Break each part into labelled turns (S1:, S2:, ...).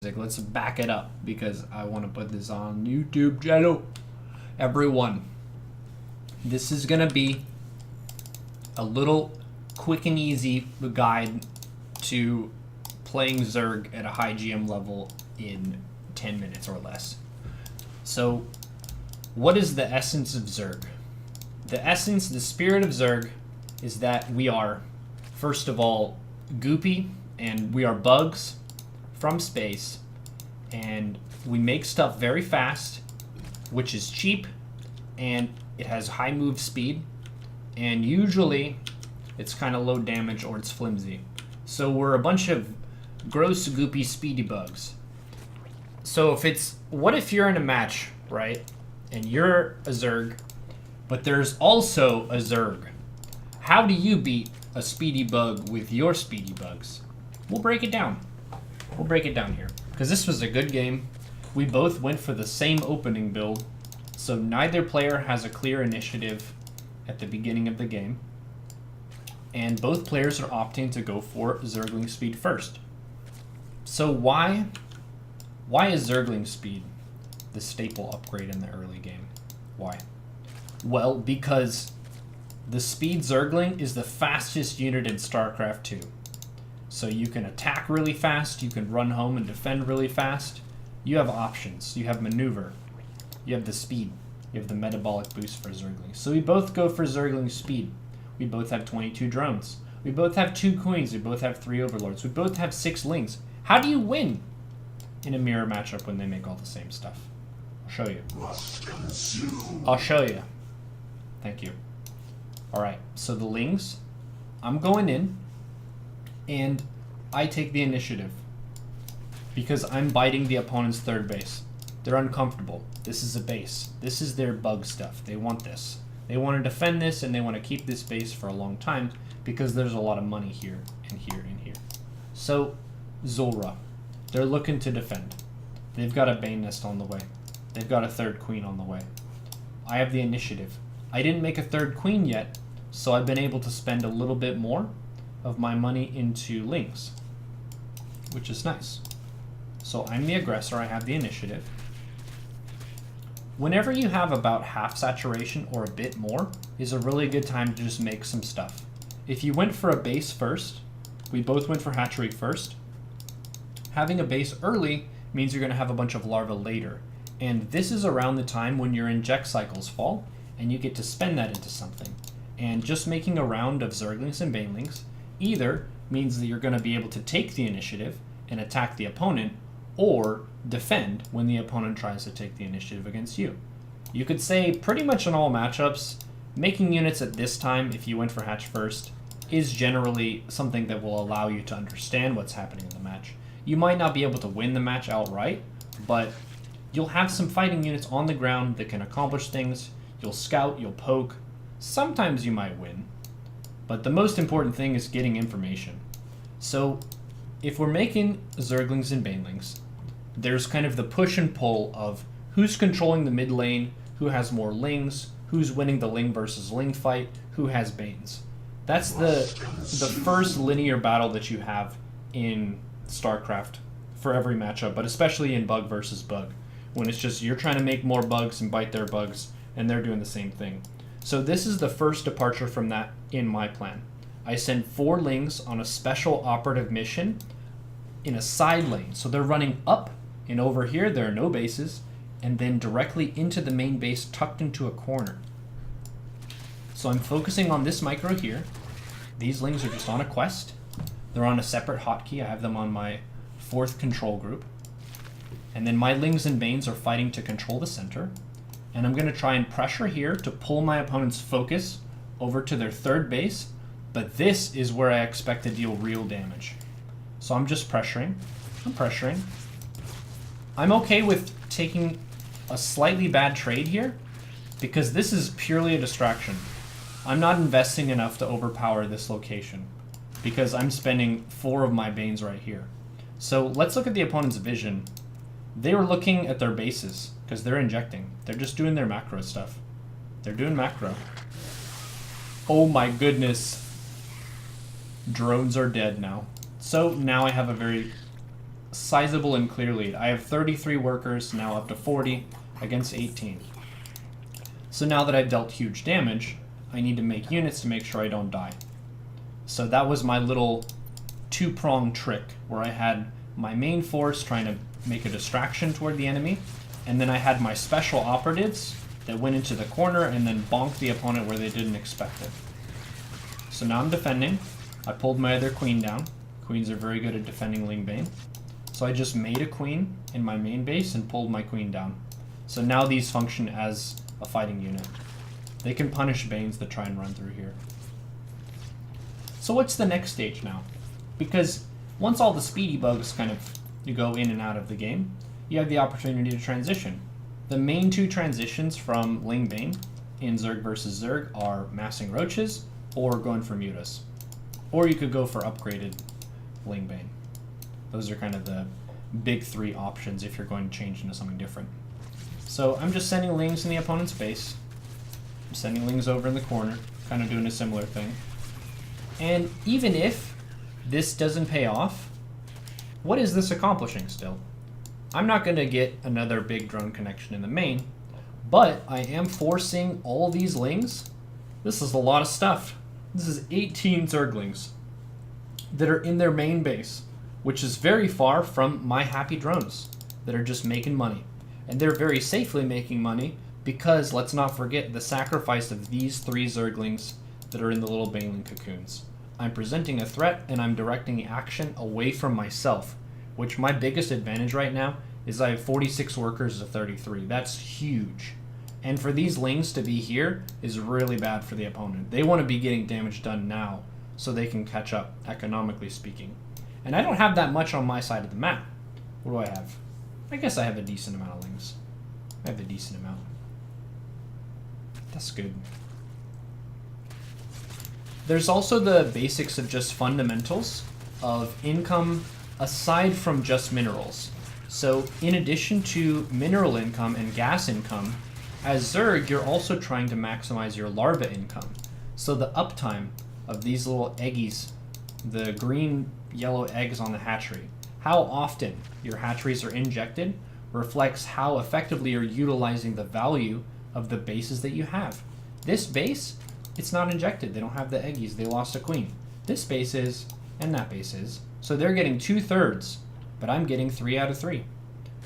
S1: Let's back it up because I want to put this on YouTube channel. Everyone, this is going to be a little quick and easy guide to playing Zerg at a high GM level in 10 minutes or less. So, what is the essence of Zerg? The essence, the spirit of Zerg is that we are, first of all, goopy, and we are bugs from space, and we make stuff very fast, which is cheap, and it has high move speed, and usually it's kind of low damage or it's flimsy. So we're a bunch of gross, goopy, speedy bugs. So what if you're in a match, right, and you're a Zerg, but there's also a Zerg? How do you beat a speedy bug with your speedy bugs? We'll break it down. We'll break it down here, because this was a good game. We both went for the same opening build, so neither player has a clear initiative at the beginning of the game, and both players are opting to go for Zergling speed first. So why is Zergling speed the staple upgrade in the early game? Why? Well, because the speed Zergling is the fastest unit in StarCraft 2. So you can attack really fast, you can run home and defend really fast. You have options, you have maneuver, you have the speed, you have the metabolic boost for Zergling. So we both go for Zergling speed. We both have 22 drones. We both have 2 queens, we both have 3 overlords. We both have 6 lings. How do you win in a mirror matchup when they make all the same stuff? I'll show you. I'll show you. Thank you. Alright, so the lings, I'm going in, and I take the initiative because I'm biting the opponent's third base. They're uncomfortable. This is a base. This is their bug stuff. They want this. They want to defend this, and they want to keep this base for a long time because there's a lot of money here and here and here. So, Zulrah, they're looking to defend. They've got a Bane Nest on the way. They've got a third queen on the way. I have the initiative. I didn't make a third queen yet, so I've been able to spend a little bit more of my money into lings, which is nice. So I'm the aggressor, I have the initiative. Whenever you have about half saturation or a bit more is a really good time to just make some stuff. If you went for a base first, we both went for hatchery first, having a base early means you're going to have a bunch of larvae later. And this is around the time when your inject cycles fall, and you get to spend that into something. And just making a round of Zerglings and Banelings either means that you're going to be able to take the initiative and attack the opponent, or defend when the opponent tries to take the initiative against you. You could say pretty much in all matchups, making units at this time, if you went for hatch first, is generally something that will allow you to understand what's happening in the match. You might not be able to win the match outright, but you'll have some fighting units on the ground that can accomplish things. You'll scout, you'll poke. Sometimes you might win, but the most important thing is getting information. So if we're making Zerglings and Banelings, there's kind of the push and pull of who's controlling the mid lane, who has more lings, who's winning the ling versus ling fight, who has Banes. That's the first linear battle that you have in StarCraft for every matchup, but especially in bug versus bug, when it's just you're trying to make more bugs and bite their bugs, and they're doing the same thing. So this is the first departure from that in my plan. I send 4 lings on a special operative mission in a side lane. So they're running up, and over here there are no bases, and then directly into the main base tucked into a corner. So I'm focusing on this micro here. These lings are just on a quest. They're on a separate hotkey. I have them on my 4th control group. And then my lings and banes are fighting to control the center. And I'm going to try and pressure here to pull my opponent's focus over to their third base, but this is where I expect to deal real damage. So I'm just pressuring. I'm pressuring. I'm okay with taking a slightly bad trade here, because this is purely a distraction. I'm not investing enough to overpower this location, because I'm spending 4 of my Banes right here. So let's look at the opponent's vision. They were looking at their bases, because they're injecting. They're just doing their macro stuff. They're doing macro. Oh my goodness. Drones are dead now. So now I have a very sizable and clear lead. I have 33 workers, now up to 40 against 18. So now that I've dealt huge damage, I need to make units to make sure I don't die. So that was my little two-pronged trick, where I had my main force trying to make a distraction toward the enemy, and then I had my special operatives that went into the corner and then bonked the opponent where they didn't expect it. So now I'm defending. I pulled my other queen down. Queens are very good at defending Ling Bane. So I just made a queen in my main base and pulled my queen down. So now these function as a fighting unit. They can punish Banes that try and run through here. So what's the next stage now? Because once all the speedy bugs kind of you go in and out of the game, you have the opportunity to transition. The main two transitions from Ling Bane in Zerg versus Zerg are massing roaches or going for mutas. Or you could go for upgraded Ling Bane. Those are kind of the big three options if you're going to change into something different. So I'm just sending Lings in the opponent's base. I'm sending Lings over in the corner, kind of doing a similar thing. And even if this doesn't pay off, what is this accomplishing still? I'm not going to get another big drone connection in the main, but I am forcing all these Lings. This is a lot of stuff. This is 18 Zerglings that are in their main base, which is very far from my happy drones that are just making money. And they're very safely making money because, let's not forget, the sacrifice of these 3 Zerglings that are in the little Baneling cocoons. I'm presenting a threat and I'm directing action away from myself, which my biggest advantage right now is I have 46 workers to 33. That's huge. And for these Lings to be here is really bad for the opponent. They want to be getting damage done now so they can catch up, economically speaking. And I don't have that much on my side of the map. What do I have? I guess I have a decent amount of Lings. I have a decent amount. That's good. There's also the basics of just fundamentals of income aside from just minerals. So in addition to mineral income and gas income, as Zerg, you're also trying to maximize your larva income. So the uptime of these little eggies, the green, yellow eggs on the hatchery, how often your hatcheries are injected reflects how effectively you're utilizing the value of the bases that you have. This base, it's not injected. They don't have the eggies. They lost a queen. This base is, and that base is. So they're getting 2/3, but I'm getting 3 out of 3.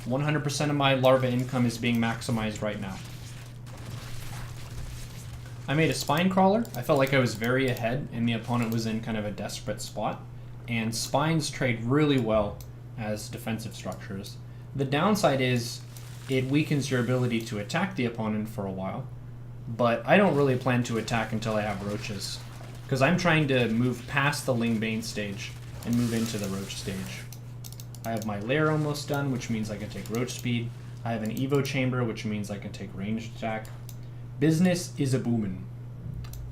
S1: 100% of my larva income is being maximized right now. I made a spine crawler. I felt like I was very ahead and the opponent was in kind of a desperate spot. And spines trade really well as defensive structures. The downside is it weakens your ability to attack the opponent for a while. But I don't really plan to attack until I have roaches, because I'm trying to move past the Ling Bane stage and move into the roach stage. I have my lair almost done, which means I can take roach speed. I have an Evo chamber, which means I can take ranged attack. Business is a boomin'.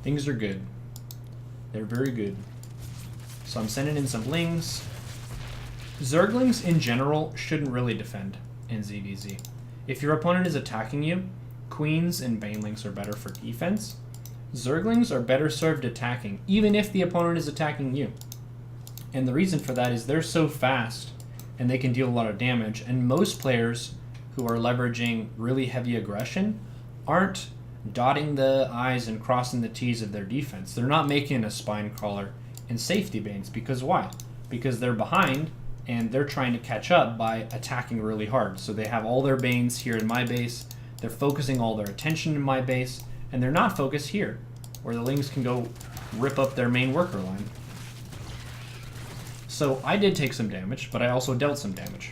S1: Things are good. They're very good. So I'm sending in some Lings. Zerglings in general shouldn't really defend in ZvZ. If your opponent is attacking you, Queens and Banelings are better for defense. Zerglings are better served attacking, even if the opponent is attacking you. And the reason for that is they're so fast and they can deal a lot of damage, and most players who are leveraging really heavy aggression aren't dotting the I's and crossing the T's of their defense. They're not making a spine crawler in safety banes, because why? Because they're behind and they're trying to catch up by attacking really hard. So they have all their banes here in my base. They're focusing all their attention in my base, and they're not focused here, where the Lings can go rip up their main worker line. So I did take some damage, but I also dealt some damage.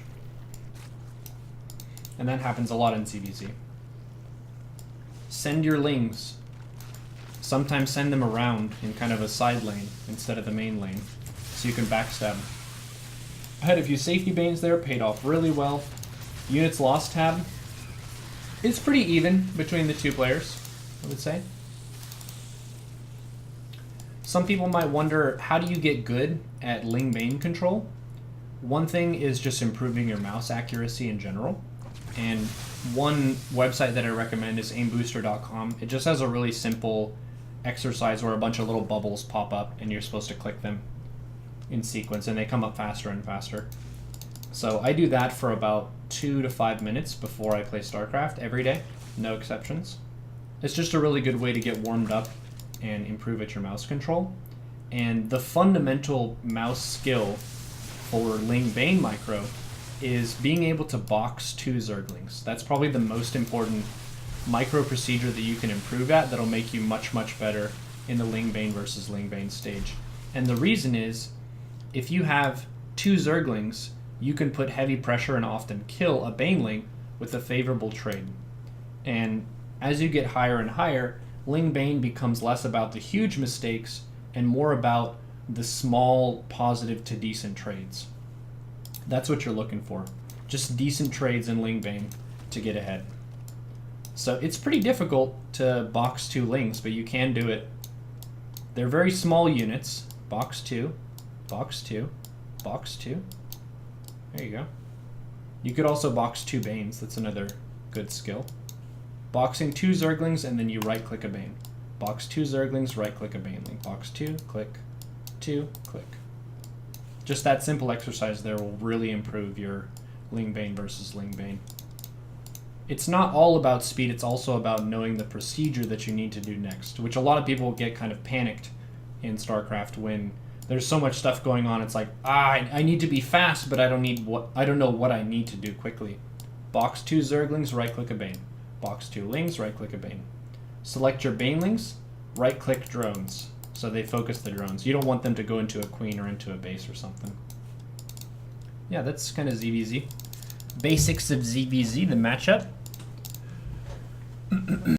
S1: And that happens a lot in ZvZ. Send your Lings. Sometimes send them around in kind of a side lane instead of the main lane, so you can backstab. I had a few safety banes there, paid off really well. Units lost tab. It's pretty even between the two players, I would say. Some people might wonder, how do you get good at Ling Bane control? One thing is just improving your mouse accuracy in general. And one website that I recommend is aimbooster.com. It just has a really simple exercise where a bunch of little bubbles pop up and you're supposed to click them in sequence, and they come up faster and faster. So I do that for about 2 to 5 minutes before I play StarCraft every day, no exceptions. It's just a really good way to get warmed up and improve at your mouse control. And the fundamental mouse skill for Ling Bane Micro is being able to box 2 Zerglings. That's probably the most important micro procedure that you can improve at that'll make you much, much better in the Ling Bane versus Ling Bane stage. And the reason is, if you have 2 Zerglings, you can put heavy pressure and often kill a Baneling with a favorable trade. And as you get higher and higher, Ling Bane becomes less about the huge mistakes and more about the small positive to decent trades. That's what you're looking for. Just decent trades in Ling Bane to get ahead. So it's pretty difficult to box 2 Lings, but you can do it. They're very small units. Box 2, box 2, box 2. There you go. You could also box 2 Banes. That's another good skill. Boxing 2 Zerglings, and then you right-click a Bane. Box 2 Zerglings, right-click a Baneling. Box 2, click, 2, click. Just that simple exercise there will really improve your Ling Bane versus Ling Bane. It's not all about speed, it's also about knowing the procedure that you need to do next, which a lot of people get kind of panicked in StarCraft when there's so much stuff going on. It's like, I need to be fast, but I don't know what I need to do quickly. Box 2 Zerglings, right-click a Bane. Box 2 Lings, right-click a Bane. Select your Banelings, right-click drones, so they focus the drones. You don't want them to go into a queen or into a base or something. Yeah, that's kind of ZvZ. Basics of ZvZ, the matchup.